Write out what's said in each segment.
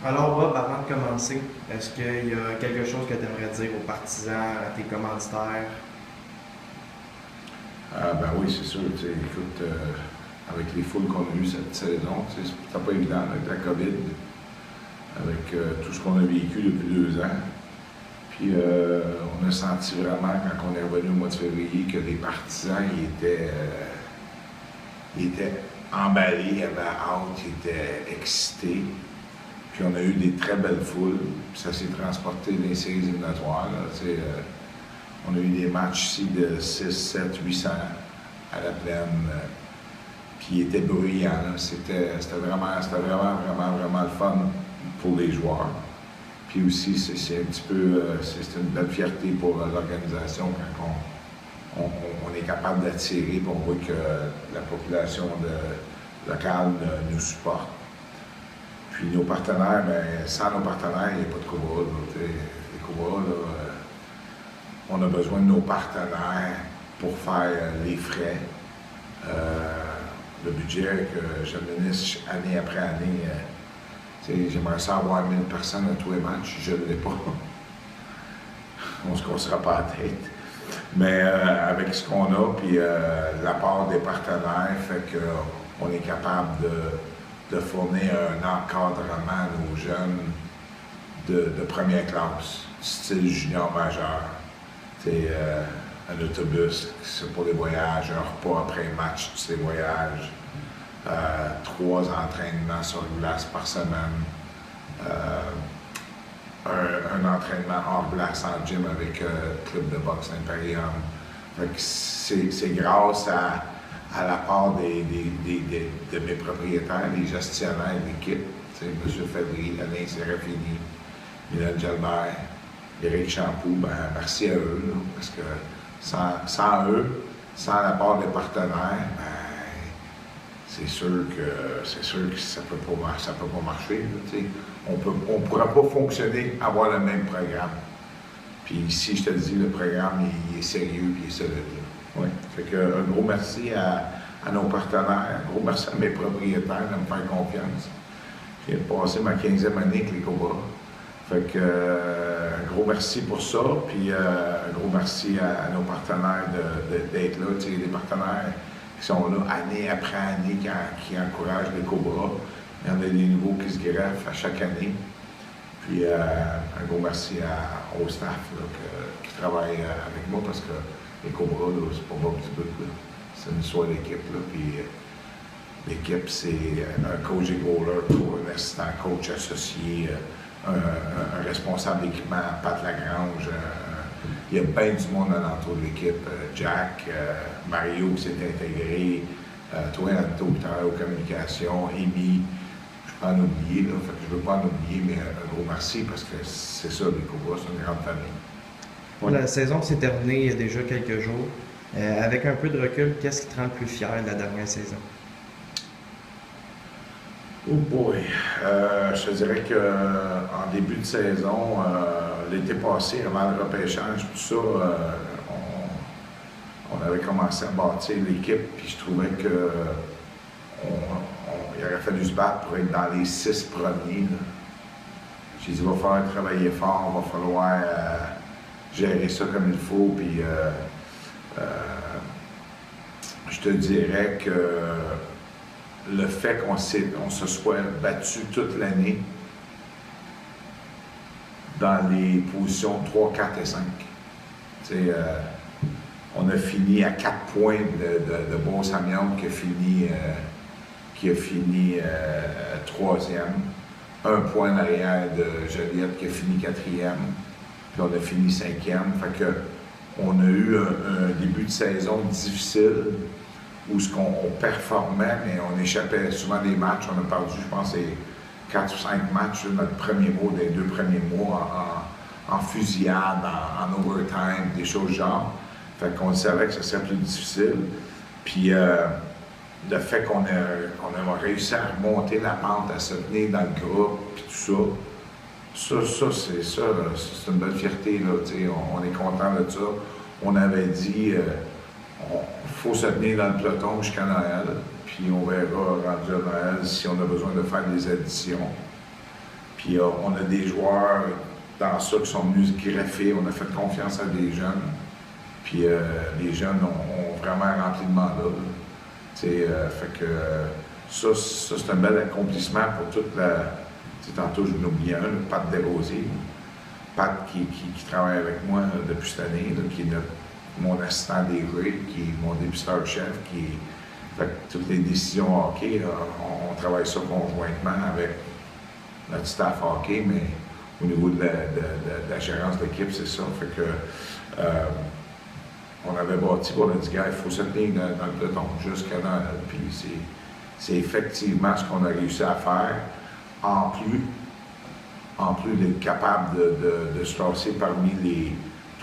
Alors Bob, avant de commencer, est-ce qu'il y a quelque chose que tu aimerais dire aux partisans, à tes commanditaires? Ah, ben oui, c'est sûr. Écoute, avec les foules qu'on a eues cette saison, c'était pas évident avec la COVID, avec tout ce qu'on a vécu depuis 2 ans. Puis on a senti vraiment, quand on est revenu au mois de février, que les partisans ils étaient emballés, ils avaient hâte, ils étaient excités. Puis on a eu des très belles foules, puis ça s'est transporté dans les séries éliminatoires. Là, on a eu des matchs ici de 6, 7, 800 à la plaine, puis ils étaient bruyants. C'était vraiment le fun pour les joueurs. Puis aussi, c'est un petit peu, c'est une belle fierté pour l'organisation quand on est capable d'attirer, puis on voit que la population locale nous supporte. Puis nos partenaires, bien, sans nos partenaires, il n'y a pas de Cobra. Les Cobras, on a besoin de nos partenaires pour faire les frais. Le budget que j'administre année après année, j'aimerais ça avoir 1000 personnes à tous les matchs, je ne l'ai pas. On ne se cassera pas la tête. Mais avec ce qu'on a, puis l'apport des partenaires fait qu'on est capable de fournir un encadrement à nos jeunes de première classe, style junior majeur. Un autobus, c'est pour les voyages, un repas après le match, tous ces voyages, 3 entraînements sur glace par semaine, un entraînement hors glace en gym avec le club de boxe Imperium. C'est grâce à l'apport de mes propriétaires, les gestionnaires de l'équipe, M. Fabry, Alain Sérafini, Mylène Gelbert, Éric Champoux, ben, merci à eux, là, parce que sans eux, sans l'apport des partenaires, ben, c'est sûr que ça peut pas marcher. Là, on ne pourra pas fonctionner, avoir le même programme. Puis ici, je te le dis, le programme, il est sérieux et il est solide. Oui. Fait que, un gros merci à nos partenaires, un gros merci à mes propriétaires de me faire confiance. Je viens de passer ma 15e année avec les Cobras. Fait que, un gros merci pour ça, puis un gros merci à nos partenaires d'être là, des partenaires qui sont là année après année, qui encouragent les Cobras. Il y en a des nouveaux qui se greffent à chaque année. Puis un gros merci au staff là, qui travaille avec moi, parce que les Cobras, c'est pas mon petit bout, c'est une histoire d'équipe. Puis l'équipe, c'est un coach et goaler pour un assistant coach associé, un responsable d'équipement, Pat Lagrange. Il y a bien du monde alentour de l'équipe. Jack, Mario qui s'est intégré, toi, Anto, qui travaille aux communications, Amy, je peux en oublier, là, fait que je ne veux pas en oublier, mais un gros merci, parce que c'est ça, les Cobras, c'est une grande famille. Bon, la saison s'est terminée il y a déjà quelques jours. Avec un peu de recul, qu'est-ce qui te rend le plus fier de la dernière saison? Oh boy! Je te dirais qu'en début de saison, l'été passé, avant le repêchage, tout ça, on avait commencé à bâtir l'équipe, puis je trouvais qu'il aurait fallu se battre pour être dans les 6 premiers. J'ai dit, il va falloir travailler fort, il va falloir gérer ça comme il faut, puis je te dirais que le fait qu'on se soit battu toute l'année dans les positions 3, 4 et 5. On a fini à 4 points de Beauce-Amiens qui a fini 3e, 1 point en arrière de Joliette qui a fini 4e, puis on a fini 5e. Fait que on a eu un début de saison difficile, où on performait, mais on échappait souvent des matchs. On a perdu, je pense, 4 ou 5 matchs, notre premier mois, des 2 premiers mois, en fusillade, en overtime, des choses genre. Fait qu'on savait que ça serait plus difficile. Puis le fait qu'on a réussi à remonter la pente, à se tenir dans le groupe, puis tout ça, c'est une belle fierté, là, on est content de ça. On avait dit, il faut se tenir dans le peloton jusqu'à Noël, puis on verra rendu à Noël si on a besoin de faire des additions. Puis Puis on a des joueurs dans ça qui sont venus se greffer. On a fait confiance à des jeunes. Puis les jeunes ont vraiment rempli le mandat. Fait que ça c'est un bel accomplissement pour toute la. Tantôt, je n'oublie un, Pat Desrosiers. Pat qui travaille avec moi depuis cette année, là, qui est mon assistant des jeux, qui est mon dépisteur-chef, fait que toutes les décisions hockey, là, on travaille ça conjointement avec notre staff hockey, mais au niveau de la gérance d'équipe, c'est ça. Fait que on avait bâti pour le gars, il faut se tenir dans le peloton jusqu'à là. Puis c'est effectivement ce qu'on a réussi à faire, en plus d'être capable de se classer parmi les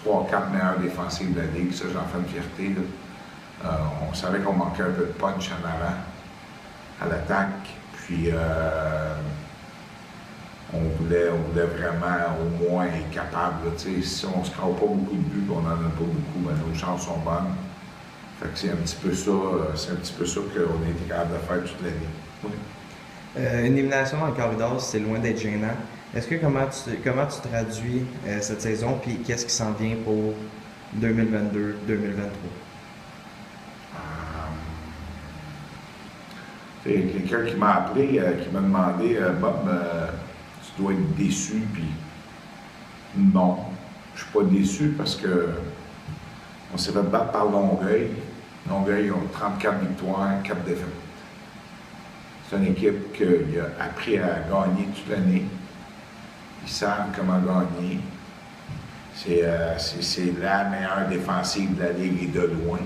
3-4 meilleurs défensifs de la Ligue. Ça, j'en fais une fierté. On savait qu'on manquait un peu de punch en avant, à l'attaque. Puis on voulait vraiment au moins être capable. Si on ne se crée pas beaucoup de buts, on n'en a pas beaucoup, ben, nos chances sont bonnes. Fait que c'est un petit peu ça qu'on a été capable de faire toute l'année. Oui. Une élimination dans le corridor, c'est loin d'être gênant. Est-ce que comment tu traduis cette saison, puis qu'est-ce qui s'en vient pour 2022-2023? Il y a quelqu'un qui m'a appelé, qui m'a demandé Bob, tu dois être déçu, puis non, je suis pas déçu parce que on s'est fait battre par Longueuil. Longueuil ont 34 victoires, 4 défaites. C'est une équipe qui a appris à gagner toute l'année. Ils savent comment gagner. C'est la meilleure défensive de la Ligue et de loin.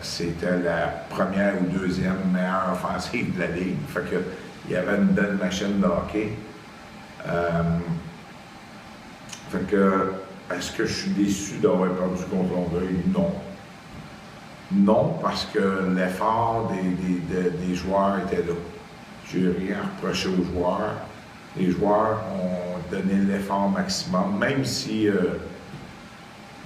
C'était la première ou deuxième meilleure offensive de la Ligue. Fait que, il y avait une belle machine de hockey. Fait que, est-ce que je suis déçu d'avoir perdu contre Longueuil? Non. Non, parce que l'effort des joueurs était là. Je n'ai rien reproché aux joueurs. Les joueurs ont donné l'effort maximum, même si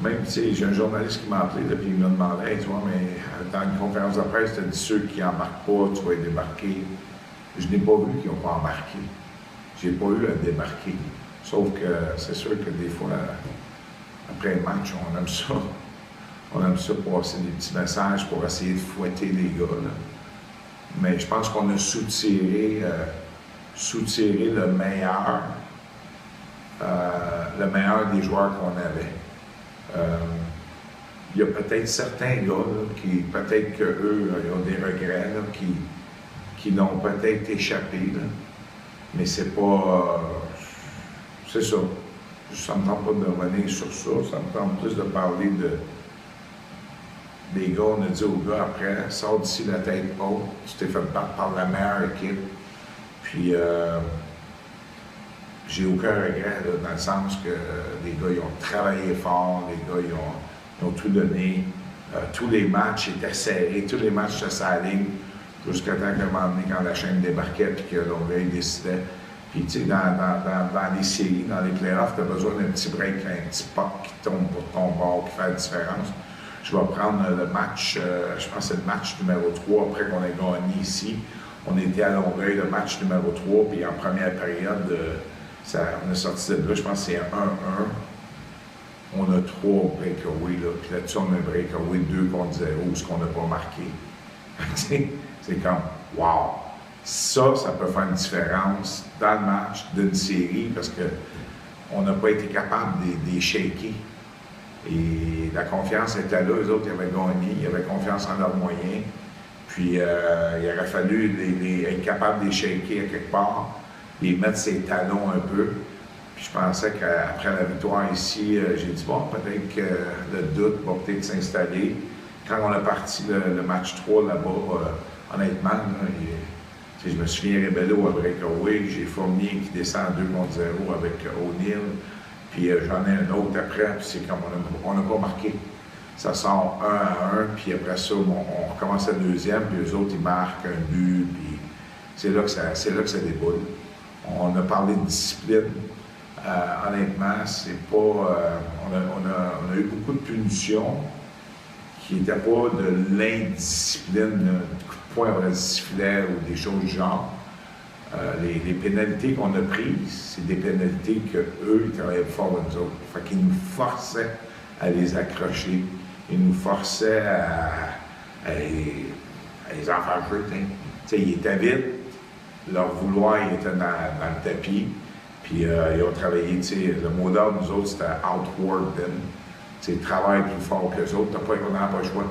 j'ai un journaliste qui m'a appelé et il m'a demandé hey, tu vois, mais dans une conférence de presse, tu as dit ceux qui n'embarquent pas, tu vas être débarqué. Je n'ai pas vu qu'ils n'ont pas embarqué. Je n'ai pas eu à débarquer. Sauf que c'est sûr que des fois, après le match, on aime ça. On aime ça passer des petits messages pour essayer de fouetter les gars. Là. Mais je pense qu'on a soutiré le meilleur des joueurs qu'on avait. Il y a peut-être certains gars là, qui, peut-être qu'eux, ils ont des regrets, là, qui l'ont peut-être échappé. Là. Mais c'est pas. C'est ça. Ça ne me tente pas de revenir sur ça. Ça me tente plus de parler des gars. On a dit aux gars après, sors d'ici la tête haute. Tu t'es fait battre par la meilleure équipe. Puis, j'ai aucun regret, là, dans le sens que les gars, ils ont travaillé fort, les gars, ils ont tout donné. Tous les matchs étaient serrés, tous les matchs étaient sur la ligne, jusqu'à temps qu'à un moment donné, quand la chaîne débarquait et que Longueuil décidait. Puis, tu sais, dans les séries, dans les playoffs, tu as besoin d'un petit break, un petit puck qui tombe pour ton bord, qui fait la différence. Je vais prendre le match, je pense que c'est le match numéro 3 après qu'on ait gagné ici. On était à Longueuil, le match numéro 3, puis en première période, on est sorti de là, je pense que c'est 1-1. On a 3 breakaways, là, puis là-dessus, on a un breakaway 2 contre 0, ce qu'on n'a pas marqué. C'est comme, wow! Ça peut faire une différence dans le match d'une série, parce qu'on n'a pas été capable de les shaker. Et la confiance était là, eux autres, ils avaient gagné, ils avaient confiance en leurs moyens. Puis, il aurait fallu être capable de les shaker à quelque part, les mettre ses talons un peu. Puis, je pensais qu'après la victoire ici, j'ai dit, bon, peut-être que le doute va peut-être s'installer. Quand on a parti le match 3 là-bas, honnêtement, là, je me souviens Rebello à breakaway, j'ai Fournier qui descend 2 contre 0 avec O'Neill. Puis j'en ai un autre après, puis c'est comme on n'a pas marqué. Ça sort 1-1, puis après ça, on recommence la deuxième, puis eux autres, ils marquent un but, puis c'est là que ça déboule. On a parlé de discipline. Honnêtement, c'est pas. On a eu beaucoup de punitions qui n'étaient pas de l'indiscipline, de coups de poing après le sifflet ou des choses du genre. Les pénalités qu'on a prises, c'est des pénalités qu'eux, ils travaillaient fort nous autres. Fait qu'ils nous forçaient à les accrocher. Ils nous forçaient à les en faire jouer. Ils étaient vite, leur vouloir il était dans le tapis. Puis ils ont travaillé, le mot d'ordre, nous autres, c'était outwork them. Travaille plus fort que les autres, on n'a pas le choix.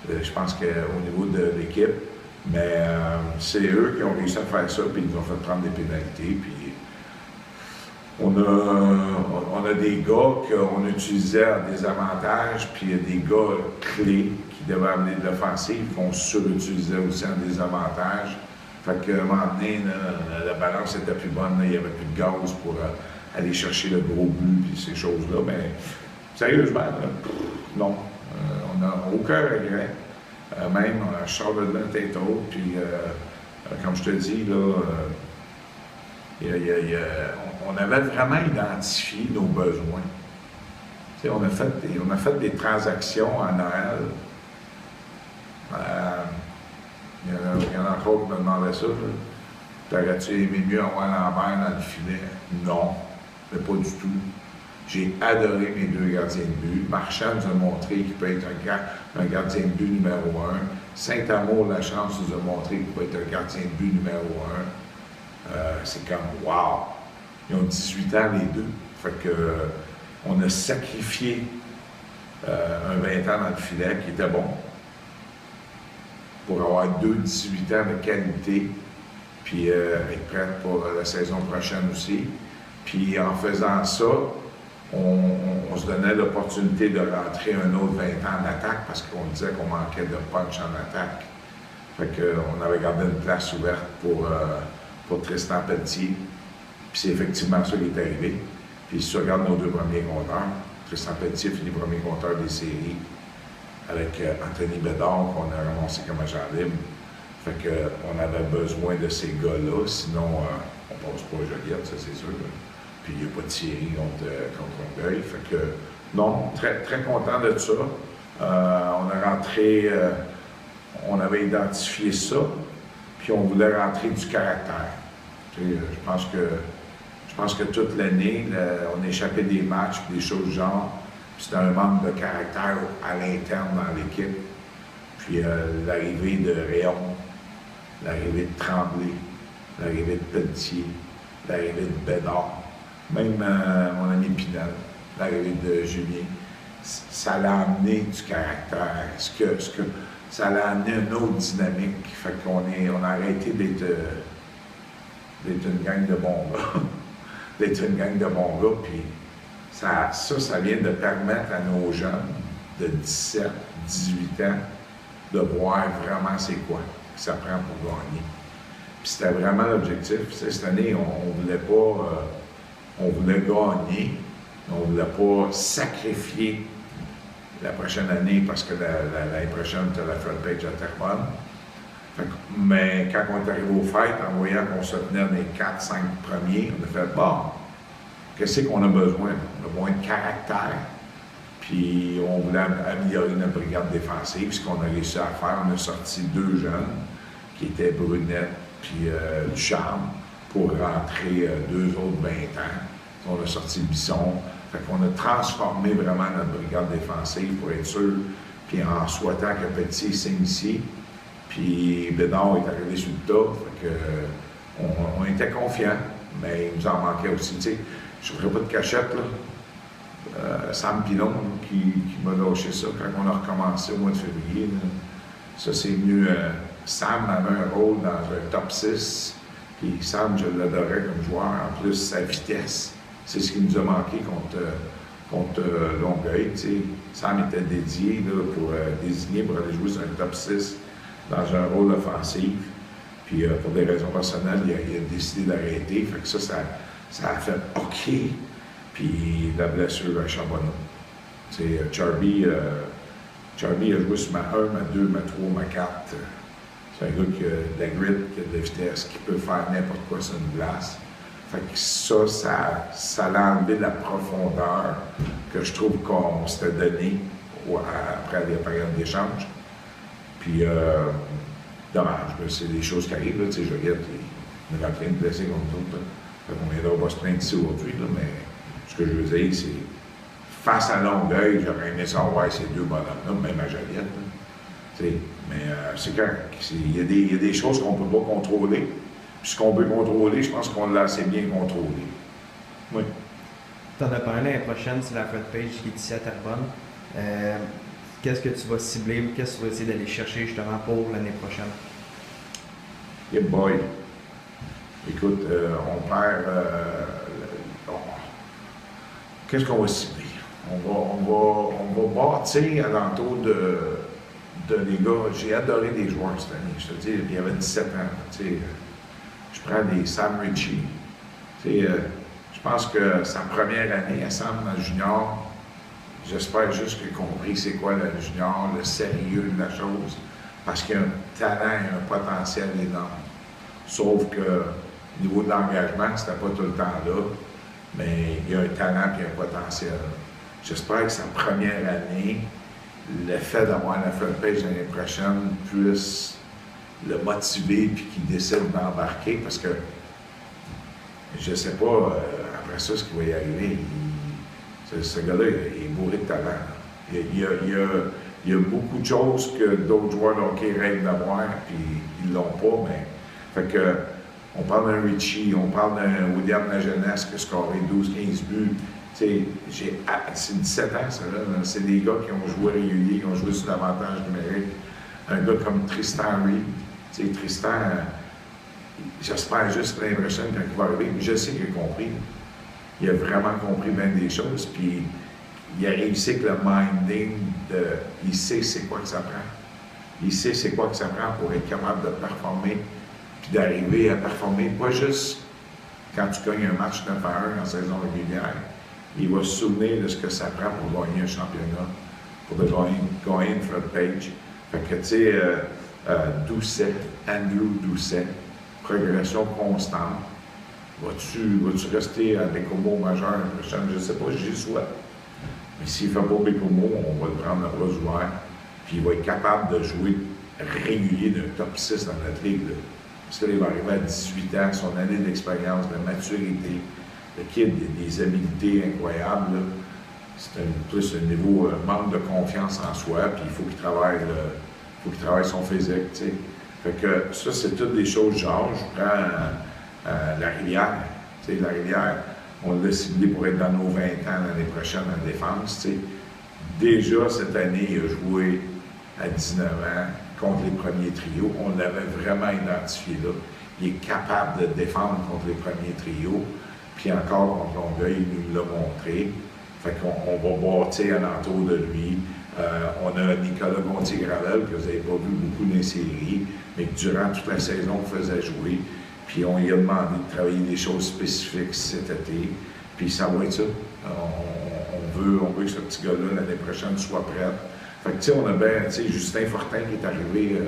Je pense qu'au niveau de l'équipe, mais c'est eux qui ont réussi à faire ça, puis ils nous ont fait prendre des pénalités. Puis on a des gars qu'on utilisait à des avantages, puis il y a des gars clés qui devaient amener de l'offensive, qu'on surutilisait aussi en désavantage. Fait qu'à un moment donné, la balance était plus bonne, il n'y avait plus de gaz pour aller chercher le gros but, puis ces choses-là. Mais sérieusement, non. On n'a aucun regret. Même, je sors de là tête haute, puis comme je te dis, là, on avait vraiment identifié nos besoins. On a fait des transactions à Noël. Il y en a encore qui me demandaient ça. T'aurais-tu aimé mieux avoir Lambert dans le filet? Non, mais pas du tout. J'ai adoré mes deux gardiens de but. Marchand nous a montré qu'il peut être un gardien de but numéro 1. Saint-Amour, la chance, nous a montré qu'il peut être un gardien de but numéro 1. C'est comme wow! Ils ont 18 ans les deux. Fait que on a sacrifié un 20 ans dans le filet qui était bon pour avoir 18 ans de qualité, puis être prêt pour la saison prochaine aussi. Puis en faisant ça, on se donnait l'opportunité de rentrer un autre 20 ans en attaque parce qu'on disait qu'on manquait de punch en attaque. Fait qu'on avait gardé une place ouverte pour Tristan Pelletier. Puis c'est effectivement ça qui est arrivé. Puis si tu regardes nos deux premiers compteurs, Tristan Pelletier finit premier compteur des séries avec Anthony Bédard qu'on a ramassé comme agent libre. Fait qu'on avait besoin de ces gars-là, sinon on passe pas Joliette, ça c'est sûr. Puis il n'y a pas de série contre Longueuil. Fait que non, très, très content de ça. On a rentré, on avait identifié ça, puis on voulait rentrer du caractère. Je pense que toute l'année, on échappait des matchs, des choses du genre. C'était un manque de caractère à l'interne dans l'équipe. Puis l'arrivée de Réon, l'arrivée de Tremblay, l'arrivée de Pelletier, l'arrivée de Bédard, même mon ami Pinel, l'arrivée de Julien, ça l'a amené du caractère. Ça l'a amené une autre dynamique. Fait qu'on a arrêté d'être une gang de bons gars. D'être une gang de bons gars, puis ça vient de permettre à nos jeunes de 17, 18 ans de voir vraiment c'est quoi que ça prend pour gagner. Puis c'était vraiment l'objectif. Cette année, on voulait gagner, on ne voulait pas sacrifier la prochaine année parce que l'année prochaine, tu as la front page à Terrebonne. Mais quand on est arrivé aux fêtes, en voyant qu'on se tenait dans les 4-5 premiers, on a fait bon, qu'est-ce qu'on a besoin? On a besoin de caractère. Puis on voulait améliorer notre brigade défensive. Ce qu'on a réussi à faire, on a sorti 2 jeunes qui étaient Brunette puis Ducharme pour rentrer 2 autres 20 ans. On a sorti Bisson. Fait qu'on a transformé vraiment notre brigade défensive pour être sûr. Puis en souhaitant que Petit signe ici. Puis Bédard est arrivé sur le tas. Fait que on était confiants, mais il nous en manquait aussi. Tu sais, je ne ferai pas de cachette, là. Sam Pilon qui m'a lâché ça quand on a recommencé au mois de février. Là. Ça, c'est venu. Sam avait un rôle dans un top 6. Puis Sam, je l'adorais comme joueur. En plus, sa vitesse. C'est ce qui nous a manqué contre Longueuil. T'sais. Sam était dédié là, pour désigner pour aller jouer sur un top 6 dans un rôle offensif. Puis pour des raisons personnelles, il a décidé d'arrêter. Fait que ça a fait OK. Puis la blessure à Charbonneau. Charby a joué sur ma 1, ma 2, ma 3, ma 4. C'est un gars qui a de la grit, qui a de la vitesse, qui peut faire n'importe quoi sur une glace. Fait que ça l'a enlevé de la profondeur que je trouve qu'on s'était donné après les périodes d'échange. Puis, dommage, c'est des choses qui arrivent. Là, Joliette, On est en train de blesser comme nous autres. Fait qu'on viendra pas se plaindre d'ici aujourd'hui, là, mais ce que je veux dire, c'est face à Longueuil, j'aurais aimé savoir ces deux bonhommes-là, même à Joliette. Mais c'est correct. Il y a des choses qu'on ne peut pas contrôler. Puis ce qu'on peut contrôler, je pense qu'on l'a assez bien contrôlé. Oui. Tu en as parlé l'année prochaine, c'est la front page qui est ici à Terrebonne. Qu'est-ce que tu vas cibler ou qu'est-ce que tu vas essayer d'aller chercher justement pour l'année prochaine? Yeah boy. Écoute, on perd. Qu'est-ce qu'on va cibler? On va bâtir alentour de les gars. J'ai adoré des joueurs cette année. Je te dis, il y avait 17 ans. Je prends des Sam Ritchie. Je pense que sa première année à Sam dans le junior, j'espère juste qu'il a compris c'est quoi le junior, le sérieux de la chose, parce qu'il y a un talent et un potentiel énorme. Sauf que, au niveau de l'engagement, c'était pas tout le temps là, mais il y a un talent et un potentiel. J'espère que sa première année, le fait d'avoir la front page l'année prochaine puisse le motiver puis qu'il décide d'embarquer, parce que je ne sais pas après ça ce qui va y arriver. Ce gars-là, il est bourré de talent. Il y a beaucoup de choses que d'autres joueurs de hockey rêvent d'avoir, puis ils ne l'ont pas. Mais, fait que, on parle d'un Ritchie, on parle d'un William Lajeunesse qui a scoré 12-15 buts. C'est 17 ans, ça, là. C'est des gars qui ont joué régulier, qui ont joué sur l'avantage numérique. Un gars comme Tristan Reed. Tristan, j'espère juste l'année prochaine quand il va arriver, mais je sais qu'il a compris. Il a vraiment compris bien des choses, puis il a réussi avec le minding il sait c'est quoi que ça prend. Il sait c'est quoi que ça prend pour être capable de performer, puis d'arriver à performer, pas juste quand tu gagnes un match 9-1 en saison régulière. Il va se souvenir de ce que ça prend pour gagner un championnat, pour gagner une front page. Fait que, tu sais, Doucet, Andrew Doucet, progression constante. Vas-tu rester à Bécomo majeur l'année prochaine? Je ne sais pas, j'y souhaite. Mais s'il ne fait pas Bécomo, on va le prendre le bras ouvert. Puis il va être capable de jouer régulier d'un top 6 dans notre ligue. Là. Parce qu'il va arriver à 18 ans, son année d'expérience, de maturité. Le kid a des habiletés incroyables. C'est plus un niveau manque de confiance en soi. Puis il faut qu'il travaille son physique. T'sais. Fait que ça, c'est toutes des choses genre. Je prends la Rivière. Tu sais, la Rivière, on l'a ciblé pour être dans nos 20 ans l'année prochaine en défense. Tu sais. Déjà, cette année, il a joué à 19 ans contre les premiers trios. On l'avait vraiment identifié là. Il est capable de défendre contre les premiers trios. Puis encore contre Longueuil, il nous l'a montré. Fait qu'on va bâtir alentour de lui. On a Nicolas Gontier-Gravel, que vous n'avez pas vu beaucoup dans les séries, mais que durant toute la saison, faisait jouer. Puis on lui a demandé de travailler des choses spécifiques cet été. Puis ça va être ça. On veut que ce petit gars-là, l'année prochaine, soit prêt. Fait que, tu sais, on a bien, tu sais, Justin Fortin qui est arrivé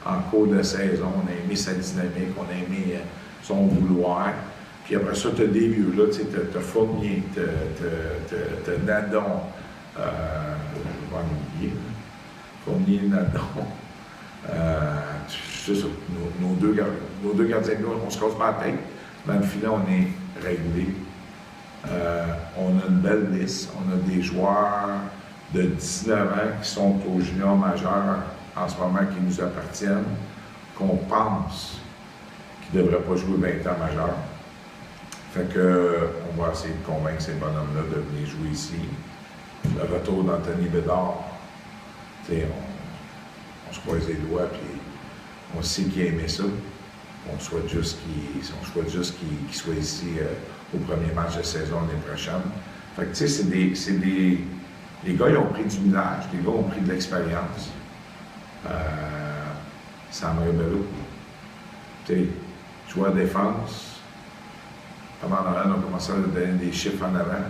en cours de saison. On a aimé sa dynamique, on a aimé son vouloir. Puis après ça, tu as des vieux, là, tu sais, tu as Fournier, tu as Nadon, je vais en oublier, Fournier, Nadon. C'est ça, nos deux gardiens de but, on se casse pas la tête. Dans le filet, on est réglé. On a une belle liste. On a des joueurs de 19 ans qui sont au junior majeur en ce moment qui nous appartiennent, qu'on pense qu'ils ne devraient pas jouer 20 ans majeur. Fait que on va essayer de convaincre ces bonhommes-là de venir jouer ici. Le retour d'Anthony Bédard, on se croise les doigts, puis on sait qu'il a aimé ça. On souhaite juste qu'il soit ici au premier match de saison l'année prochaine. Fait que, tu sais, les gars, ils ont pris du millage, les gars ont pris de l'expérience. Sam Rebello, tu sais, joueur de défense. Pendant Noël, on a commencé à donner des chiffres en avant.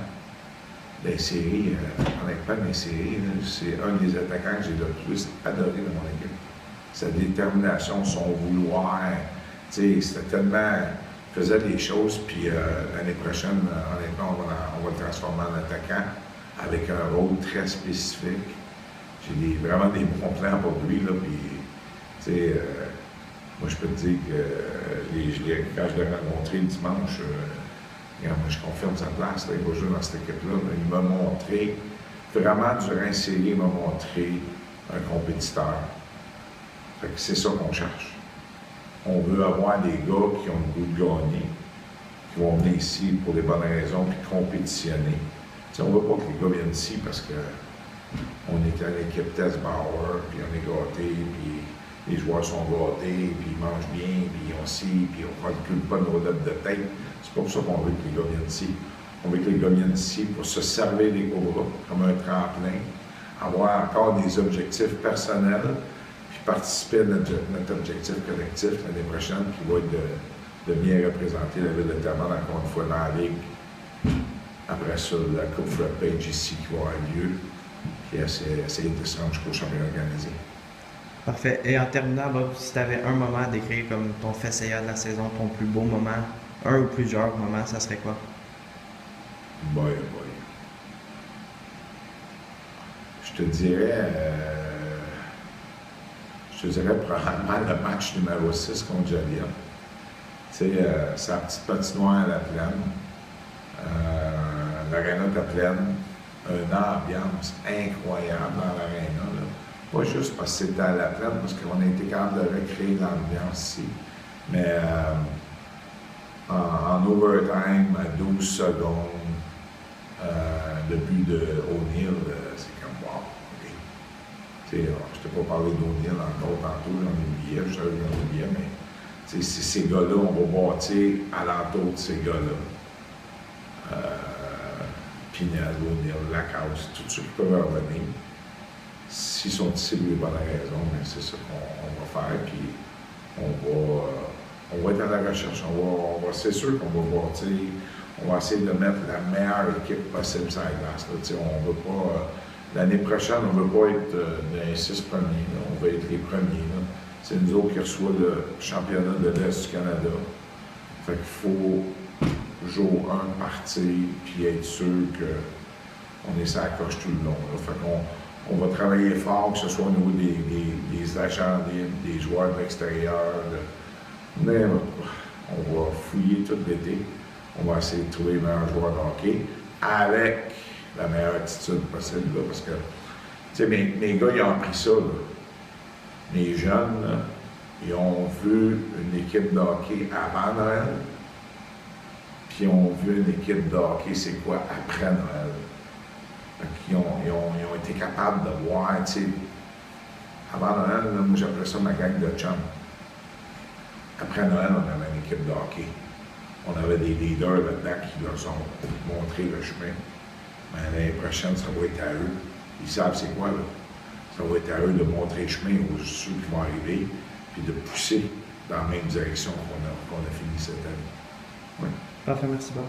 Les séries, honnêtement, les séries, c'est un des attaquants que j'ai le plus adoré dans mon équipe. Sa détermination, son vouloir, tu sais, c'était tellement... Il faisait des choses, puis l'année prochaine, honnêtement, on va le transformer en attaquant avec un rôle très spécifique. J'ai vraiment des bons plans pour lui, là, puis, tu sais, Moi, je peux te dire que quand je l'ai rencontré le dimanche, moi, je confirme sa place, là, il va jouer dans cette équipe-là. Il m'a montré, vraiment durant la série, il m'a montré un compétiteur. Fait que c'est ça qu'on cherche. On veut avoir des gars qui ont le goût de gagner, qui vont venir ici pour des bonnes raisons, puis compétitionner. T'sais, on ne veut pas que les gars viennent ici parce qu'on est à l'équipe Test Bauer, puis on est gâtés, puis les joueurs sont gâtés, puis ils mangent bien, puis ils ont ci, puis on ne calcule pas nos dettes de tête. C'est pas pour ça qu'on veut que les gars viennent ici. On veut que les gars viennent ici pour se servir des Cobras comme un tremplin, avoir encore des objectifs personnels, puis participer à notre objectif collectif l'année prochaine, qui va être de bien représenter la ville de Terrebonne encore une fois dans la Ligue. Après ça, la Coupe Fred-Page ici qui va avoir lieu, puis essayer de se rendre jusqu'au championnat canadien. Parfait. Et en terminant, Bob, si tu avais un moment à décrire comme ton fait saillant de la saison, ton plus beau moment, un ou plusieurs moments, ça serait quoi? Boy. Je te dirais probablement le match numéro 6 contre Joliette. Tu sais, sa petite patinoire à la plaine. L'aréna était pleine. Une ambiance incroyable dans l'aréna. Pas juste parce que c'était à la plaine, parce qu'on a été capable de recréer l'ambiance ici. Mais en overtime, à 12 secondes, le but de O'Neill, c'est comme wow. Okay. Je ne t'ai pas parlé d'O'Neill encore tantôt, j'en ai oublié, je savais que j'en oubliais, mais c'est ces gars-là, on va bâtir alentour de ces gars-là. Pinel, O'Neill, Lacasse, tous ceux qui peuvent revenir. S'ils sont ici pour les bonnes raisons, mais c'est ça qu'on va faire. Puis on va être à la recherche. C'est sûr qu'on va bâtir. On va essayer de mettre la meilleure équipe possible sur la glace. On veut pas. L'année prochaine, on ne veut pas être dans les 6 premiers. Là. On veut être les premiers. Là. C'est nous autres qui reçoivent le championnat de l'Est du Canada. Fait qu'il faut jour 1 partir puis être sûr qu'on est sur la coche tout le long. Là. Fait qu'on va travailler fort, que ce soit au niveau des agents, des joueurs de l'extérieur. Mais on va fouiller tout l'été. On va essayer de trouver les meilleurs joueurs de hockey avec la meilleure attitude possible. Là, parce que, tu sais, mes gars, ils ont appris ça. Là. Les jeunes, là, ils ont vu une équipe de hockey avant Noël, puis ils ont vu une équipe de hockey, c'est quoi, après Noël. Ils ont été capables de voir, tu sais, avant Noël, là, moi j'appelais ça ma gang de chums. Après Noël, on avait une équipe de hockey. On avait des leaders là-dedans qui leur ont montré le chemin. Mais l'année prochaine, ça va être à eux. Ils savent c'est quoi, là. Ça va être à eux de montrer le chemin aux ceux qui vont arriver, puis de pousser dans la même direction qu'on a fini cette année. Oui. Parfait, merci beaucoup.